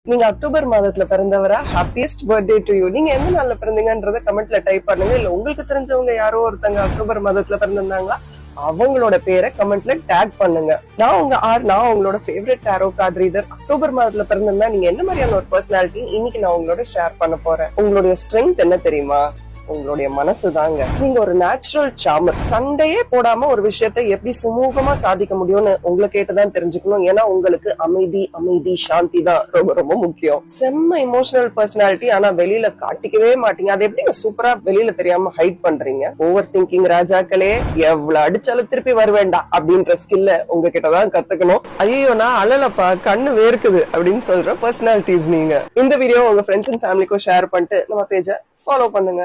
நீங்க அக்டோபர் மாதத்துல பிறந்தவரா? Happiest birthday to you. நீங்க எந்த நாள்ல பிறந்தீங்கன்றத கமெண்ட்ல டைப் பண்ணுங்க. இல்ல உங்களுக்கு தெரிஞ்சவங்க யாரோ ஒருத்தங்க அக்டோபர் மாதத்துல பிறந்திருந்தாங்களா, அவங்களோட பேரை கமெண்ட்ல டேக் பண்ணுங்க. நான் உங்களோட favourite tarot card reader. October மாதத்துல பிறந்திருந்தா நீங்க என்ன மாதிரியான ஒரு பர்சனாலிட்டி இன்னைக்கு நான் உங்களோட ஷேர் பண்ண போறேன். உங்களுடைய ஸ்ட்ரென்த் என்ன தெரியுமா? உங்களுடைய மனசு தாங்க. நீங்க ஒரு நேச்சுரல் சாமர். சண்டையே போடாம ஒரு விஷயத்தை எப்படி சுமூகமா சாதிக்க முடியும்னு உங்களை கேட்டுதான் தெரிஞ்சுக்கணும். ஏன்னா உங்களுக்கு அமைதி சாந்தி தான் ரொம்ப ரொம்ப முக்கியம். செம்ம இமோஷனல் பர்சனாலிட்டி. ஆனா வெளியில காட்டிக்கவே மாட்டீங்க. அது எப்படி சூப்பரா வெளியில தெரியாம ஹைட் பண்றீங்க? ஓவர் திங்கிங் ராஜாக்களே, எவ்வளவு அடிச்சாலும் திருப்பி வருவேண்டா அப்படின்ற ஸ்கில்ல உங்ககிட்டதான் கத்துக்கணும். ஐயோ நான் அழலப்பா, கண்ணு வேர்க்குது அப்படின்னு சொல்ற பர்சனாலிட்டிஸ் நீங்க. இந்த வீடியோ உங்க ஃப்ரெண்ட்ஸ் அண்ட் ஃபேமிலிக்கும் ஷேர் பண்ணிட்டு நம்ம பேஜை ஃபாலோ பண்ணுங்க.